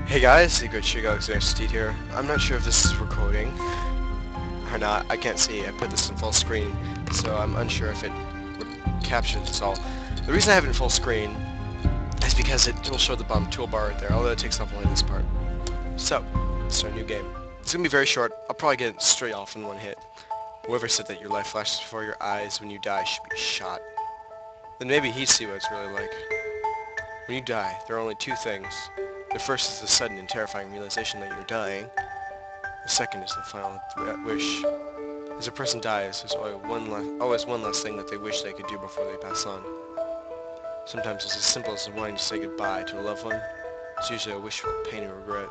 Hey guys, the good Steed here. I'm not sure if this is recording or not. I can't see. I put this in full screen, so I'm unsure if it captures this all. The reason I have it in full screen is because it will show the bottom toolbar right there, although it takes off only this part. So, it's our new game. It's going to be very short. I'll probably get it straight off in one hit. Whoever said that your life flashes before your eyes when you die should be shot. Then maybe he'd see what it's really like. When you die, there are only two things. The first is the sudden and terrifying realization that you're dying. The second is the final wish. As a person dies, there's always one last thing that they wish they could do before they pass on. Sometimes it's as simple as wanting to say goodbye to a loved one. It's usually a wish full of pain and regret.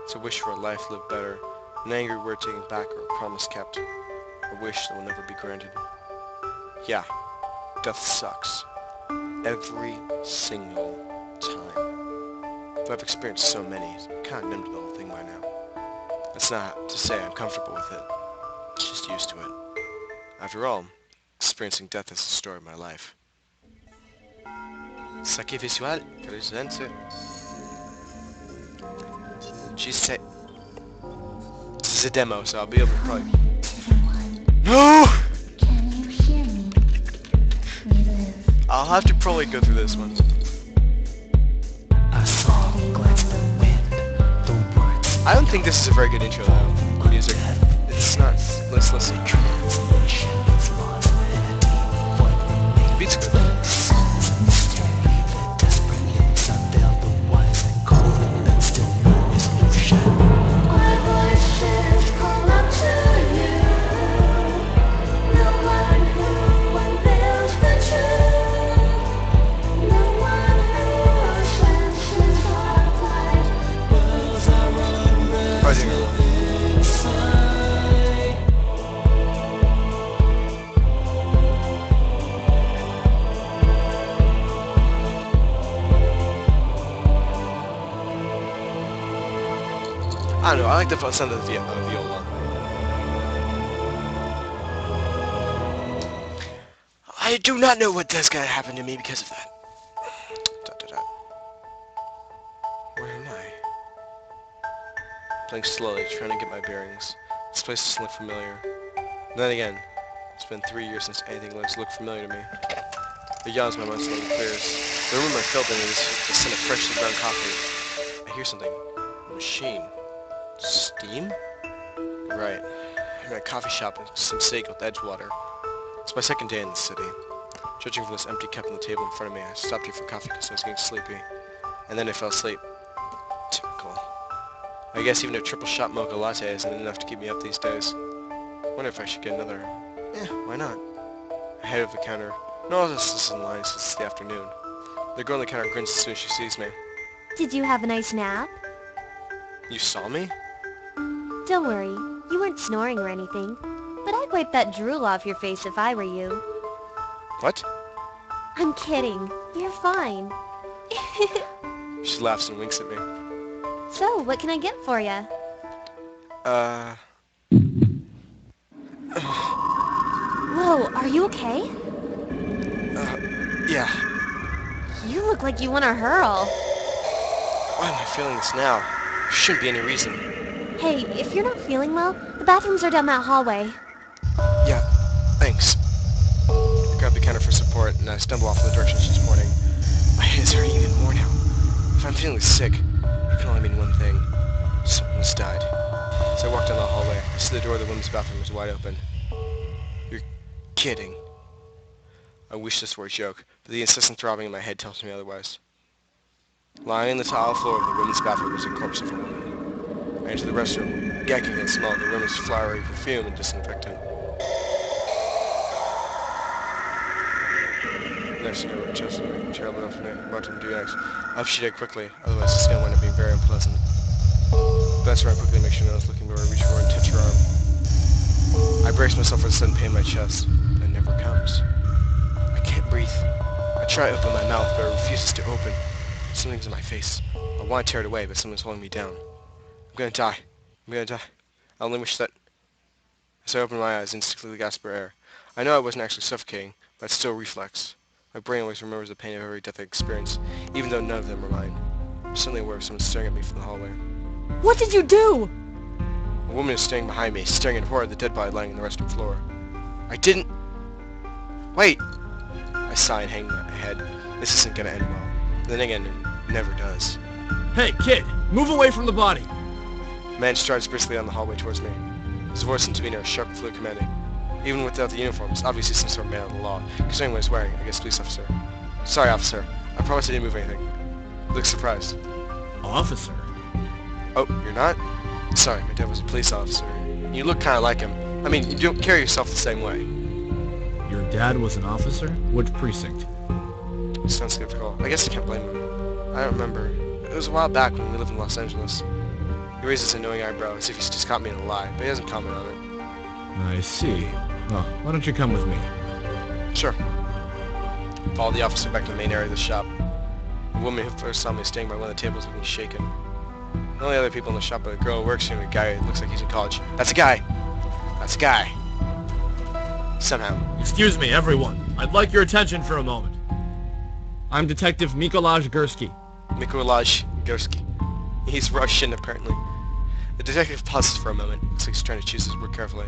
It's a wish for a life lived better, an angry word taken back, or a promise kept. A wish that will never be granted. Yeah, death sucks. Every single time. Though I've experienced so many, I'm kind of numb to the whole thing by now. That's not to say I'm comfortable with it. It's just used to it. After all, experiencing death is the story of my life. Saque visual presente. Jisei. This is a demo, so I'll be able to probably... No! I'll have to probably go through this one. I don't think this is a very good intro though. The music. It's not. Let's listen. The beat's good. I don't know, I like the sound of the viola. I do not know what is going to happen to me because of that. Where am I? Playing slowly, trying to get my bearings. This place doesn't look familiar. And then again, it's been 3 years since anything looked familiar to me. It yawns my mind slowly clears. The room I filled in is the scent of freshly ground coffee. I hear something. A machine. Steam? Right. I'm at a coffee shop with some steak with Edgewater. It's my second day in the city. Judging from this empty cup on the table in front of me, I stopped here for coffee because I was getting sleepy. And then I fell asleep. Typical. I guess even a triple shot mocha latte isn't enough to keep me up these days. Wonder if I should get another. Why not? I head over the counter. No one else is in line since it's the afternoon. The girl on the counter grins as soon as she sees me. Did you have a nice nap? You saw me? Don't worry, you weren't snoring or anything. But I'd wipe that drool off your face if I were you. What? I'm kidding. You're fine. She laughs and winks at me. So, what can I get for you? Whoa, are you okay? Yeah. You look like you want to hurl. Why am I feeling this now? There shouldn't be any reason. Hey, if you're not feeling well, the bathrooms are down that hallway. Yeah, thanks. I grab the counter for support, and I stumble off in the direction she's pointing. My head is hurting even more now. If I'm feeling sick, it can only mean one thing. Someone's died. As I walk down the hallway, I see the door of the women's bathroom is wide open. You're kidding. I wish this were a joke, but the incessant throbbing in my head tells me otherwise. Lying on the tile floor of the women's bathroom is a corpse of a woman. I enter the restroom, gagging and smell the room is flowery perfume and disinfectant. Next to go with chest and terrible enough for bottom do next. I hope she did quickly, otherwise the skin wound up being very unpleasant. Glance around quickly to make sure no one's looking where I reach for her and touch her arm. I brace myself for the sudden pain in my chest, but it never comes. I can't breathe. I try to open my mouth, but it refuses to open. Something's in my face. I want to tear it away, but something's holding me down. I'm gonna die. I'm gonna die. I only wish that... As I open my eyes, instinctively gasp for air. I know I wasn't actually suffocating, but it's still a reflex. My brain always remembers the pain of every death I experience, even though none of them are mine. I'm suddenly aware of someone staring at me from the hallway. What did you do? A woman is standing behind me, staring in horror at the dead body lying on the restroom floor. I didn't... Wait! I sigh and hang my head. This isn't gonna end well. Then again, it never does. Hey, kid, move away from the body. A man strides briskly down the hallway towards me. His voice and demeanor are sharp, fluid, commanding. Even without the uniform, it's obviously some sort of man of the law, considering what he's wearing, I guess police officer. Sorry, officer. I promise I didn't move anything. He looks surprised. Officer? Oh, you're not? Sorry, my dad was a police officer. You look kind of like him. I mean, you don't carry yourself the same way. Your dad was an officer? Which precinct? Sounds skeptical. I guess I can't blame him. I don't remember. It was a while back when we lived in Los Angeles. He raises a knowing eyebrow as if he's just caught me in a lie, but he doesn't comment on it. I see. Well, why don't you come with me? Sure. Follow the officer back to the main area of the shop. The woman who first saw me standing by one of the tables looking shaken. The only other people in the shop are a girl who works here and a guy who looks like he's in college. That's a guy! That's a guy! Somehow. Excuse me, everyone. I'd like your attention for a moment. I'm Detective Mikolaj Gursky. Mikolaj Gursky. He's Russian, apparently. The detective pauses for a moment. Looks like he's trying to choose his word carefully.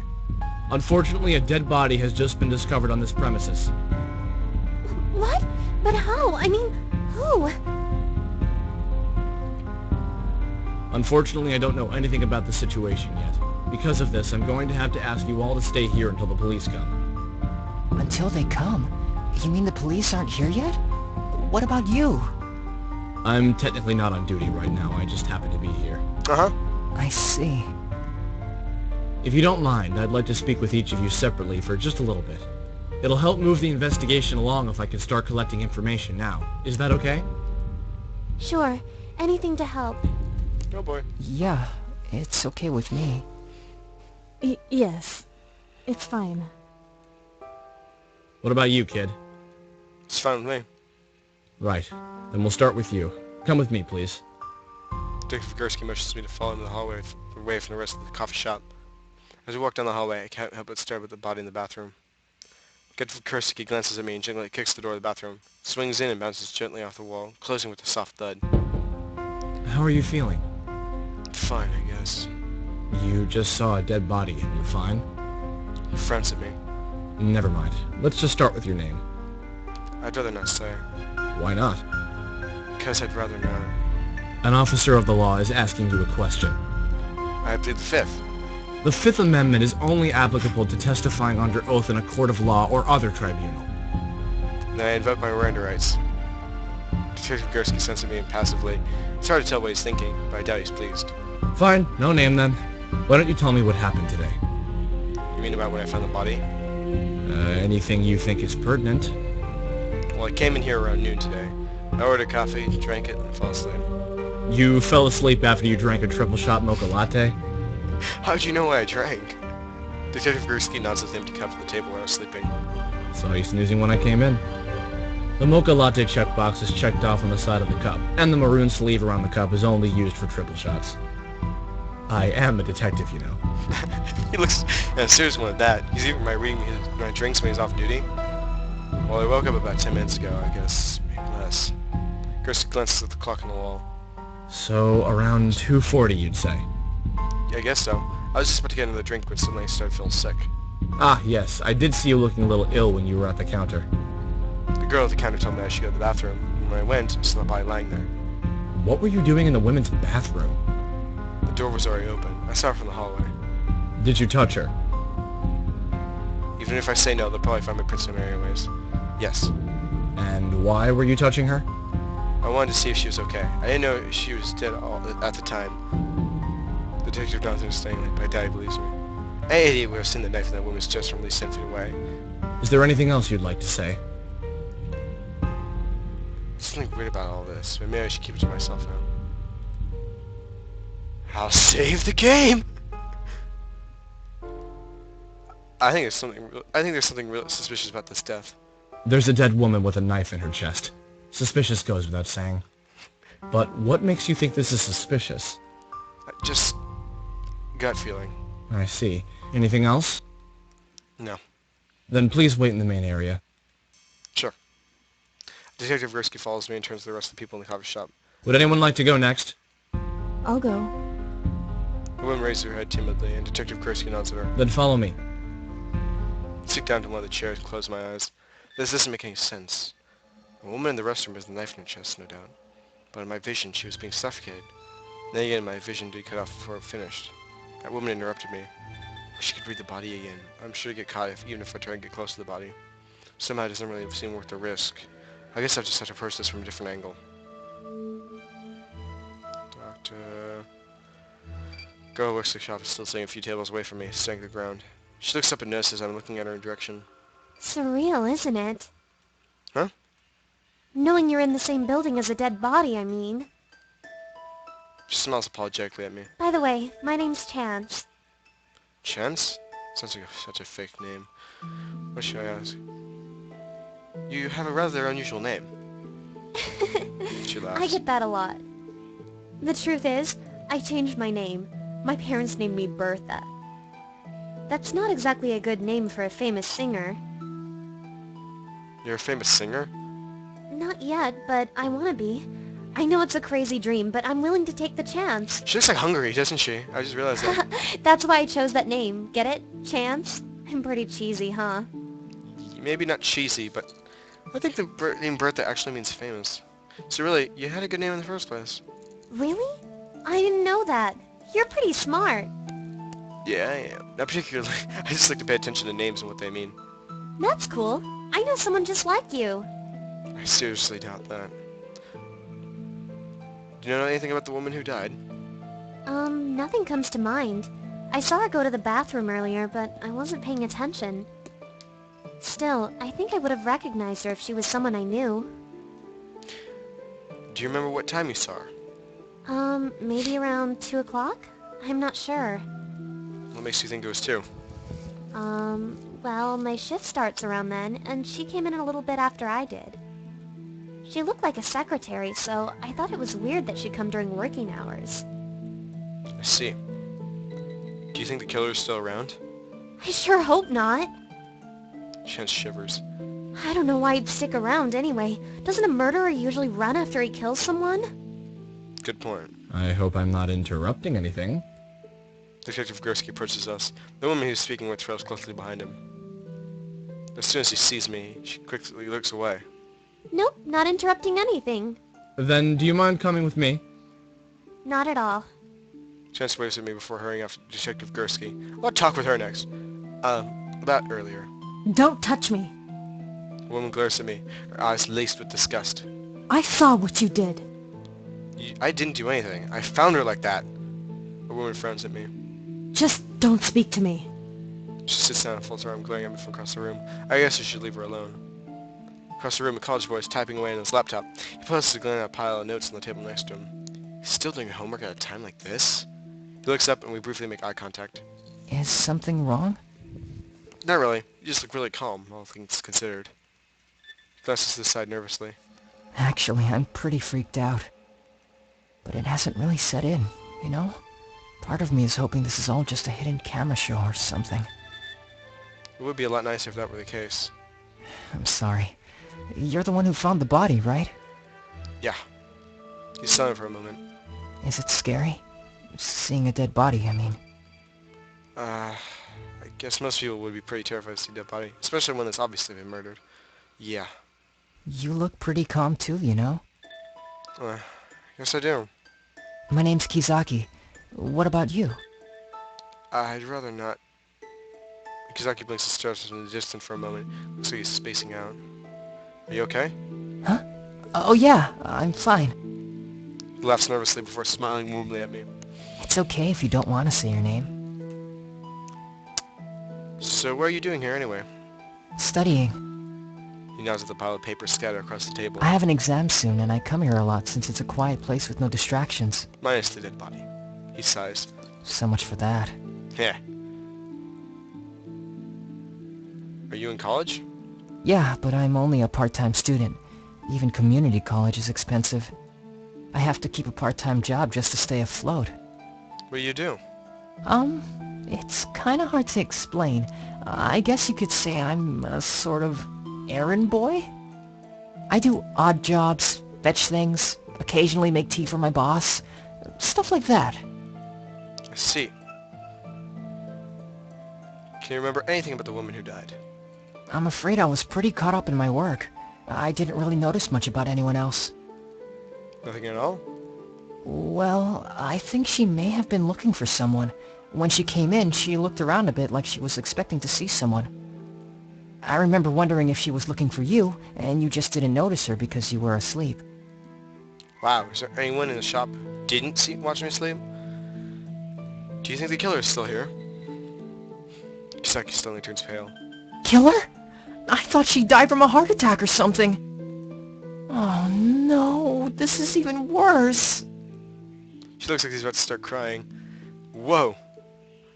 Unfortunately, a dead body has just been discovered on this premises. What? But how? I mean, who? Unfortunately, I don't know anything about the situation yet. Because of this, I'm going to have to ask you all to stay here until the police come. Until they come? You mean the police aren't here yet? What about you? I'm technically not on duty right now, I just happen to be here. Uh-huh. I see. If you don't mind, I'd like to speak with each of you separately for just a little bit. It'll help move the investigation along if I can start collecting information now. Is that okay? Sure. Anything to help. Oh boy. Yeah, it's okay with me. Yes. It's fine. What about you, kid? It's fine with me. Right. Then we'll start with you. Come with me, please. Detective Gursky motions me to follow him to the hallway away from the rest of the coffee shop. As we walk down the hallway, I can't help but stare at the body in the bathroom. Detective Gursky glances at me and gently kicks the door of the bathroom, swings in and bounces gently off the wall, closing with a soft thud. How are you feeling? Fine, I guess. You just saw a dead body and you're fine? He frowns at me. Never mind. Let's just start with your name. I'd rather not say. Why not? Because I'd rather not. An officer of the law is asking you a question. I plead the fifth. The Fifth Amendment is only applicable to testifying under oath in a court of law or other tribunal. Then I invoke my Miranda rights. Detective Gursky sends at me impassively. It's hard to tell what he's thinking, but I doubt he's pleased. Fine, no name then. Why don't you tell me what happened today? You mean about when I found the body? Anything you think is pertinent. Well, I came in here around noon today. I ordered coffee, drank it, and fell asleep. You fell asleep after you drank a triple shot mocha latte? How'd you know what I drank? Detective Gursky nods at the empty cup at the table where I was sleeping. Saw you snoozing when I came in. The mocha latte checkbox is checked off on the side of the cup, and the maroon sleeve around the cup is only used for triple shots. I am a detective, you know. He looks a serious one at that. He's even reading my drinks when he's off duty. Well, I woke up about 10 minutes ago, I guess. Maybe less. Gursky glances at the clock on the wall. So, around 2:40, you'd say? Yeah, I guess so. I was just about to get another drink when suddenly I started feeling sick. Ah, yes. I did see you looking a little ill when you were at the counter. The girl at the counter told me I should go to the bathroom, and when I went, I saw the body lying there. What were you doing in the women's bathroom? The door was already open. I saw her from the hallway. Did you touch her? Even if I say no, they'll probably find my prints on her anyways. Yes. And why were you touching her? I wanted to see if she was okay. I didn't know she was dead at the time. The detective doesn't understand it, but I doubt he believes me. Any idiot would have seen the knife in that woman's chest from at least 10 feet away. Is there anything else you'd like to say? There's something weird about all this, but maybe I should keep it to myself now. I'll save the game! I think there's something real suspicious about this death. There's a dead woman with a knife in her chest. Suspicious goes without saying. But what makes you think this is suspicious? Just gut feeling. I see. Anything else? No. Then please wait in the main area. Sure. Detective Gursky follows me and turns to the rest of the people in the coffee shop. Would anyone like to go next? I'll go. The woman raised her head timidly, and Detective Gursky nods at her. Then follow me. I sit down to one of the chairs and close my eyes. This doesn't make any sense. A woman in the restroom has a knife in her chest, no doubt. But in my vision, she was being suffocated. Then again, my vision did cut off before it finished. That woman interrupted me. She could read the body again. I'm sure to get caught even if I try and get close to the body. Somehow it doesn't really seem worth the risk. I guess I'll just have to approach this from a different angle. Doctor... Girl who works the shop is still sitting a few tables away from me, staring at the ground. She looks up and notices I'm looking at her in direction. Surreal, isn't it? Huh? Knowing you're in the same building as a dead body, I mean. She smiles apologetically at me. By the way, my name's Chance. Chance? Sounds like such a fake name. What should I ask? You have a rather unusual name. She laughs. I get that a lot. The truth is, I changed my name. My parents named me Bertha. That's not exactly a good name for a famous singer. You're a famous singer? Not yet, but I want to be. I know it's a crazy dream, but I'm willing to take the chance. She looks like Hungary, doesn't she? I just realized that. That's why I chose that name. Get it? Chance? I'm pretty cheesy, huh? Maybe not cheesy, but I think the name Bertha actually means famous. So really, you had a good name in the first place. Really? I didn't know that. You're pretty smart. Yeah, I am. Not particularly. I just like to pay attention to names and what they mean. That's cool. I know someone just like you. I seriously doubt that. Do you know anything about the woman who died? Nothing comes to mind. I saw her go to the bathroom earlier, but I wasn't paying attention. Still, I think I would have recognized her if she was someone I knew. Do you remember what time you saw her? Maybe around 2 o'clock? I'm not sure. What makes you think it was 2? Well, my shift starts around then, and she came in a little bit after I did. She looked like a secretary, so I thought it was weird that she'd come during working hours. I see. Do you think the killer's still around? I sure hope not. Chance shivers. I don't know why he'd stick around anyway. Doesn't a murderer usually run after he kills someone? Good point. I hope I'm not interrupting anything. Detective Gursky approaches us. The woman he's speaking with trails closely behind him. As soon as she sees me, she quickly looks away. Nope, not interrupting anything. Then do you mind coming with me? Not at all. Chance waves at me before hurrying after Detective Gursky. I'll talk with her next. About earlier. Don't touch me. The woman glares at me, her eyes laced with disgust. I saw what you did. I didn't do anything. I found her like that. The woman frowns at me. Just don't speak to me. She sits down and folds her arm, glaring at me from across the room. I guess I should leave her alone. Across the room, a college boy is typing away on his laptop. He pauses to glance at a pile of notes on the table next to him. He's still doing homework at a time like this? He looks up and we briefly make eye contact. Is something wrong? Not really. You just look really calm, all things considered. He glances to the side nervously. Actually, I'm pretty freaked out. But it hasn't really set in, you know? Part of me is hoping this is all just a hidden camera show or something. It would be a lot nicer if that were the case. I'm sorry. You're the one who found the body, right? Yeah. He's silent for a moment. Is it scary? Seeing a dead body, I mean. I guess most people would be pretty terrified to see a dead body, especially one that's obviously been murdered. Yeah. You look pretty calm too, you know? Yes I do. My name's Kizaki. What about you? I'd rather not. Kizaki blinks and stares in the distance for a moment. Looks like he's spacing out. Are you okay? Huh? Oh yeah, I'm fine. He laughs nervously before smiling warmly at me. It's okay if you don't want to say your name. So what are you doing here anyway? Studying. He nods at the pile of papers scattered across the table. I have an exam soon and I come here a lot since it's a quiet place with no distractions. Minus the dead body. He sighs. So much for that. Yeah. Are you in college? Yeah, but I'm only a part-time student. Even community college is expensive. I have to keep a part-time job just to stay afloat. What do you do? It's kinda hard to explain. I guess you could say I'm a sort of errand boy? I do odd jobs, fetch things, occasionally make tea for my boss. Stuff like that. I see. Can you remember anything about the woman who died? I'm afraid I was pretty caught up in my work. I didn't really notice much about anyone else. Nothing at all? Well, I think she may have been looking for someone. When she came in, she looked around a bit like she was expecting to see someone. I remember wondering if she was looking for you, and you just didn't notice her because you were asleep. Wow, is there anyone in the shop who didn't watch me sleep? Do you think the killer is still here? Kisaki suddenly turns pale. Killer? I thought she died from a heart attack or something. Oh no, this is even worse. She looks like she's about to start crying. Whoa!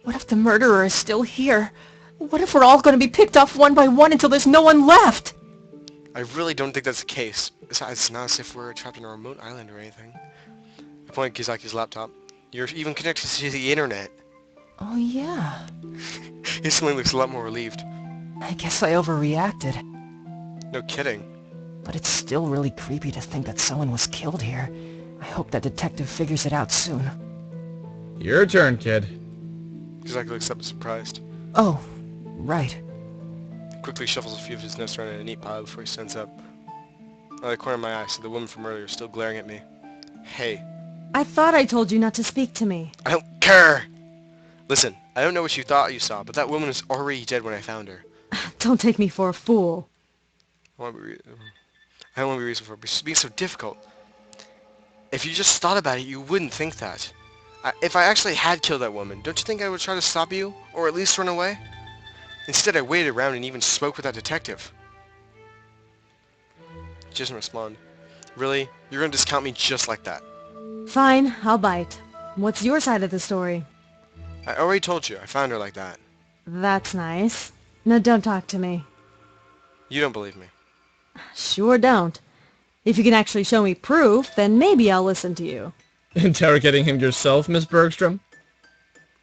What if the murderer is still here? What if we're all going to be picked off one by one until there's no one left? I really don't think that's the case. Besides, it's not as if we're trapped in a remote island or anything. I point at Kisaki's laptop. You're even connected to the internet. Oh yeah. He suddenly looks a lot more relieved. I guess I overreacted. No kidding. But it's still really creepy to think that someone was killed here. I hope that detective figures it out soon. Your turn, kid. Kisaki looks up surprised. Oh, right. He quickly shuffles a few of his notes around in a neat pile before he stands up. Out of the corner of my eye, I see the woman from earlier still glaring at me. Hey. I thought I told you not to speak to me. I don't care! Listen, I don't know what you thought you saw, but that woman was already dead when I found her. Don't take me for a fool. I don't want to be reasonable for being so difficult. If you just thought about it, you wouldn't think that. If I actually had killed that woman, don't you think I would try to stop you? Or at least run away? Instead, I waited around and even spoke with that detective. He doesn't respond. Really? You're going to discount me just like that? Fine, I'll bite. What's your side of the story? I already told you, I found her like that. That's nice. Now don't talk to me. You don't believe me. Sure don't. If you can actually show me proof, then maybe I'll listen to you. Interrogating him yourself, Miss Bergstrom?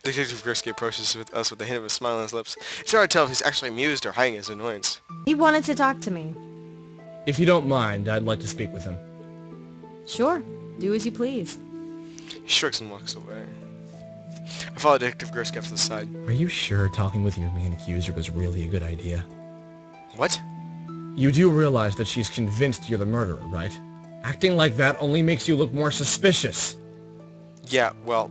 Detective Gursky approaches us with a hint of a smile on his lips. It's hard to tell if he's actually amused or hiding his annoyance. He wanted to talk to me. If you don't mind, I'd like to speak with him. Sure, do as you please. He shrugs and walks away. I follow Detective Gursky up to the side. Are you sure talking with your main accuser was really a good idea? What? You do realize that she's convinced you're the murderer, right? Acting like that only makes you look more suspicious. Yeah, well...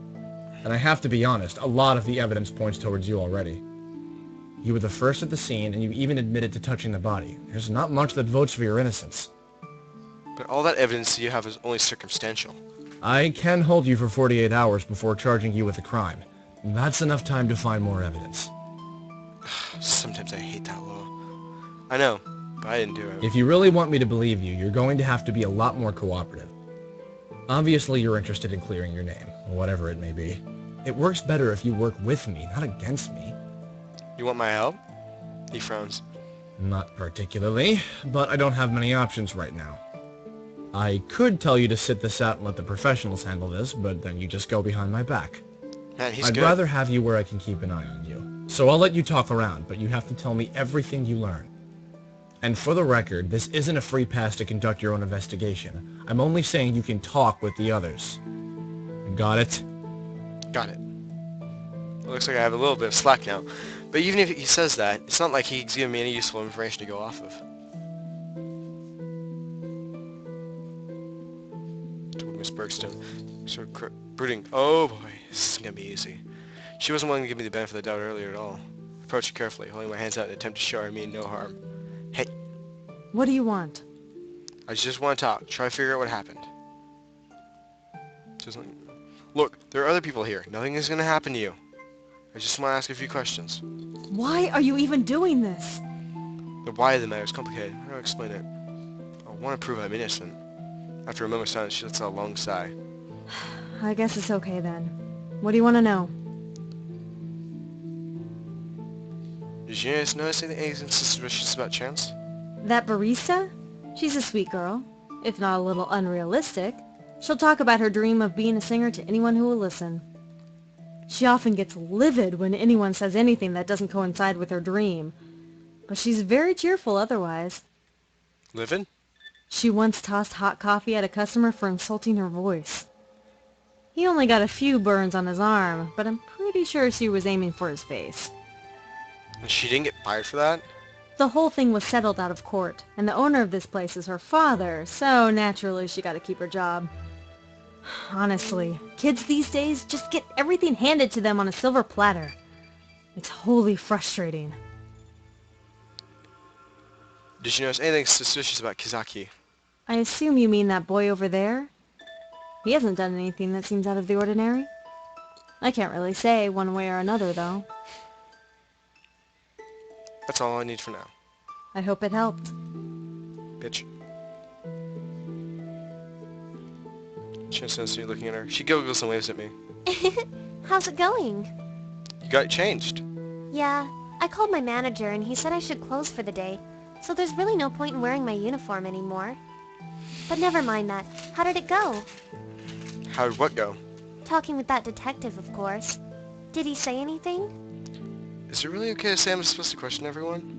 And I have to be honest, a lot of the evidence points towards you already. You were the first at the scene, and you even admitted to touching the body. There's not much that votes for your innocence. But all that evidence you have is only circumstantial. I can hold you for 48 hours before charging you with a crime. That's enough time to find more evidence. Sometimes I hate that law. I know, but I didn't do it. If you really want me to believe you, you're going to have to be a lot more cooperative. Obviously, you're interested in clearing your name, whatever it may be. It works better if you work with me, not against me. You want my help? He frowns. Not particularly, but I don't have many options right now. I could tell you to sit this out and let the professionals handle this, but then you just go behind my back. Man, he's I'd good. rather have you where I can keep an eye on you. So I'll let you talk around, but you have to tell me everything you learn. And for the record, this isn't a free pass to conduct your own investigation. I'm only saying you can talk with the others. Got it? Got it. Well, looks like I have a little bit of slack now. But even if he says that, it's not like he's giving me any useful information to go off of. Told Miss Bergstrom. Sort of brooding. Oh boy, this is gonna be easy. She wasn't willing to give me the benefit of the doubt earlier at all. I approached her carefully, holding my hands out in an attempt to show her I mean no harm. Hey, What do you want? I just want to talk. Try to figure out what happened. Just like, look, there are other people here. Nothing is gonna happen to you. I just want to ask a few questions. Why are you even doing this? The why of the matter is complicated. How do I explain it? I want to prove I'm innocent. After a moment's silence, she lets out a long sigh. I guess it's okay then. What do you want to know? Did you notice anything suspicious about Chance? That barista? She's a sweet girl, if not a little unrealistic. She'll talk about her dream of being a singer to anyone who will listen. She often gets livid when anyone says anything that doesn't coincide with her dream, but she's very cheerful otherwise. Living? She once tossed hot coffee at a customer for insulting her voice. He only got a few burns on his arm, but I'm pretty sure she was aiming for his face. And she didn't get fired for that? The whole thing was settled out of court, and the owner of this place is her father, so naturally she got to keep her job. Honestly, kids these days just get everything handed to them on a silver platter. It's wholly frustrating. Did you notice anything suspicious about Kizaki? I assume you mean that boy over there? He hasn't done anything that seems out of the ordinary. I can't really say one way or another, though. That's all I need for now. I hope it helped. Bitch. She says you're looking at her. She giggles and waves at me. How's it going? You got changed. Yeah, I called my manager and he said I should close for the day, so there's really no point in wearing my uniform anymore. But never mind that. How did it go? How did what go? Talking with that detective, of course. Did he say anything? Is it really okay to say I'm supposed to question everyone?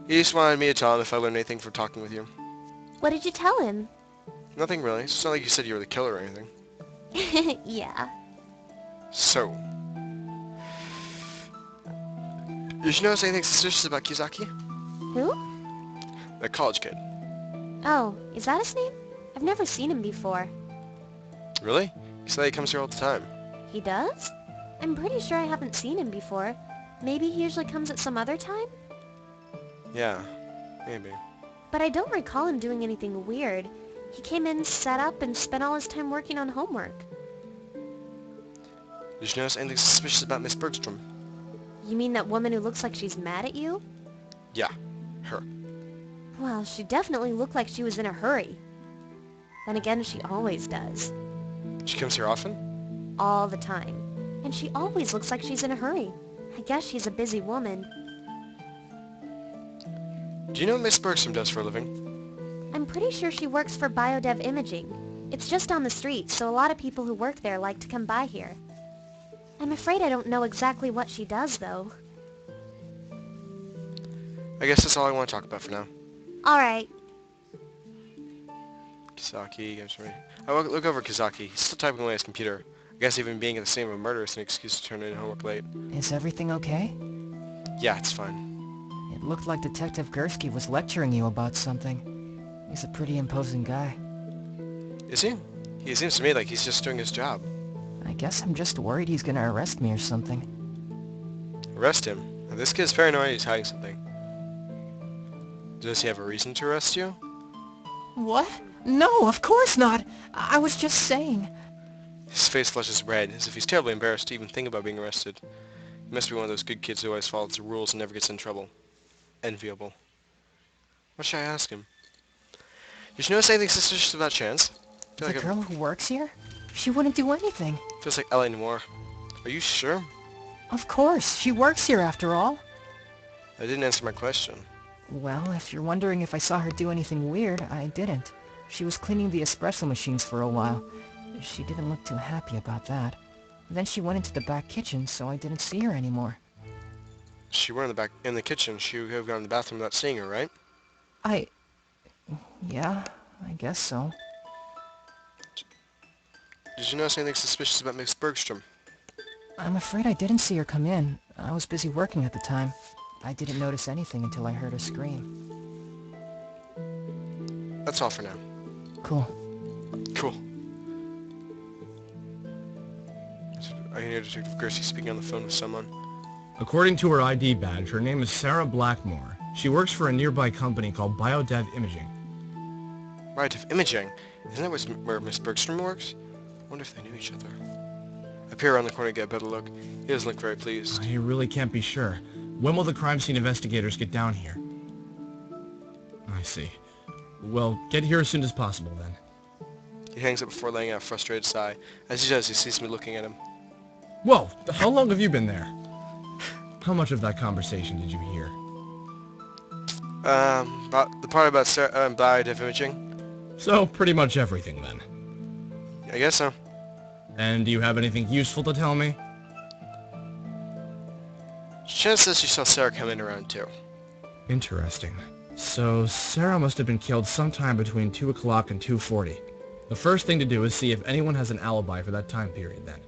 He just wanted me to tell him if I learned anything from talking with you. What did you tell him? Nothing really. It's not like you said you were the killer or anything. Yeah. So. Did you notice anything suspicious about Kizaki? Who? That college kid. Oh, is that his name? I've never seen him before. Really? He said he comes here all the time. He does? I'm pretty sure I haven't seen him before. Maybe he usually comes at some other time? Yeah, maybe. But I don't recall him doing anything weird. He came in, set up, and spent all his time working on homework. Did you notice anything suspicious about Miss Bergstrom? You mean that woman who looks like she's mad at you? Yeah, her. Well, she definitely looked like she was in a hurry. Then again, she always does. She comes here often? All the time. And she always looks like she's in a hurry. I guess she's a busy woman. Do you know what Miss Bergstrom does for a living? I'm pretty sure she works for Biodev Imaging. It's just down the street, so a lot of people who work there like to come by here. I'm afraid I don't know exactly what she does, though. I guess that's all I want to talk about for now. Alright. Kizaki, I'm sorry. I look over Kizaki. He's still typing away at his computer. I guess even being at the scene of a murder is an excuse to turn in homework late. Is everything okay? Yeah, it's fine. It looked like Detective Gursky was lecturing you about something. He's a pretty imposing guy. Is he? He seems to me like he's just doing his job. I guess I'm just worried he's gonna arrest me or something. Arrest him? Now, this kid's paranoid he's hiding something. Does he have a reason to arrest you? What? No, of course not! I was just saying. His face flushes red, as if he's terribly embarrassed to even think about being arrested. He must be one of those good kids who always follows the rules and never gets in trouble. Enviable. What should I ask him? Did you notice anything suspicious about Chance? The girl who works here? She wouldn't do anything. Feels like Ellie Noir. Are you sure? Of course, she works here after all. I didn't answer my question. Well, if you're wondering if I saw her do anything weird, I didn't. She was cleaning the espresso machines for a while. She didn't look too happy about that. Then she went into the back kitchen, so I didn't see her anymore. She were in the kitchen. She would have gone to the bathroom without seeing her, right? Yeah, I guess so. Did you notice anything suspicious about Miss Bergstrom? I'm afraid I didn't see her come in. I was busy working at the time. I didn't notice anything until I heard her scream. That's all for now. Cool. Cool. I can hear Detective Gursky speaking on the phone with someone. According to her ID badge, her name is Sarah Blackmore. She works for a nearby company called Biodev Imaging. Biodev Imaging? Isn't that where Miss Bergstrom works? I wonder if they knew each other. I peer around the corner to get a better look. He doesn't look very pleased. I really can't be sure. When will the crime scene investigators get down here? I see. Well, get here as soon as possible, then. He hangs up before letting out a frustrated sigh. As he does, he sees me looking at him. Whoa! How long have you been there? How much of that conversation did you hear? About the part about Biodev Imaging? So, pretty much everything, then. I guess so. And do you have anything useful to tell me? Chance says she saw Sarah come in around 2. Interesting. So Sarah must have been killed sometime between 2 o'clock and 2:40. The first thing to do is see if anyone has an alibi for that time period then.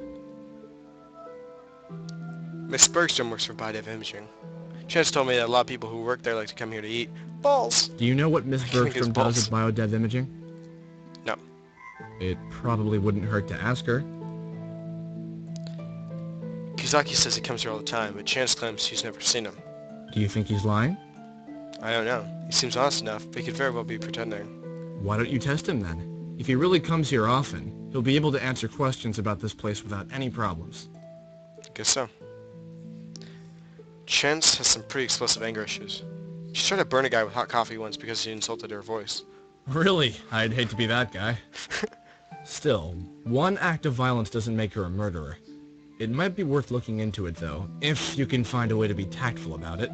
Miss Bergstrom works for Bidev Imaging. Chance told me that a lot of people who work there like to come here to eat balls. Do you know what Miss can't think of his Bergstrom does at balls. Biodev Imaging? No. It probably wouldn't hurt to ask her. Kizaki says he comes here all the time, but Chance claims she's never seen him. Do you think he's lying? I don't know. He seems honest enough, but he could very well be pretending. Why don't you test him then? If he really comes here often, he'll be able to answer questions about this place without any problems. Guess so. Chance has some pretty explosive anger issues. She tried to burn a guy with hot coffee once because he insulted her voice. Really? I'd hate to be that guy. Still, one act of violence doesn't make her a murderer. It might be worth looking into it though, if you can find a way to be tactful about it.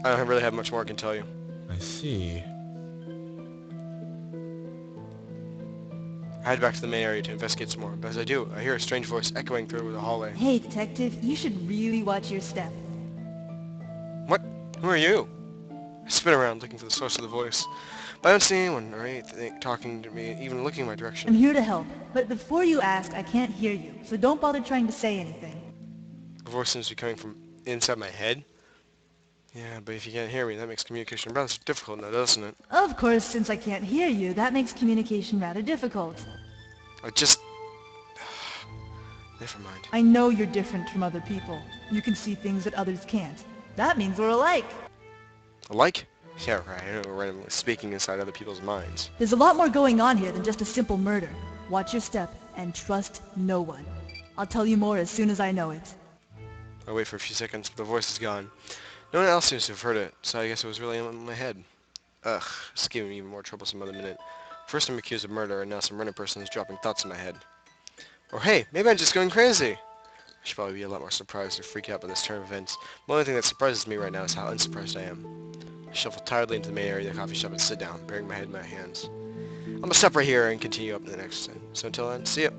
I don't really have much more I can tell you. I see. I head back to the main area to investigate some more, but as I do, I hear a strange voice echoing through the hallway. Hey, detective, you should really watch your step. What? Who are you? I spin around looking for the source of the voice, but I don't see anyone or anything talking to me, even looking in my I'm direction. here to help, but before you ask, I can't hear you, so don't bother trying to say anything. The voice seems to be coming from inside my head. Yeah, but if you can't hear me, that makes communication rather difficult now, doesn't it? Of course, since I can't hear you, that makes communication rather difficult. I just... Never mind. I know you're different from other people. You can see things that others can't. That means we're alike. Alike? Yeah, right. I know we're randomly speaking inside other people's minds. There's a lot more going on here than just a simple murder. Watch your step and trust no one. I'll tell you more as soon as I know it. I wait for a few seconds, but the voice is gone. No one else seems to have heard it, so I guess it was really in my head. Ugh, it's giving me even more troublesome by the minute. First I'm accused of murder, and now some random person is dropping thoughts in my head. Or hey, maybe I'm just going crazy! I should probably be a lot more surprised or freaked out by this turn of events. The only thing that surprises me right now is how unsurprised I am. I shuffle tiredly into the main area of the coffee shop and sit down, burying my head in my hands. I'm gonna stop right here and continue up in the next scene. So until then, see ya!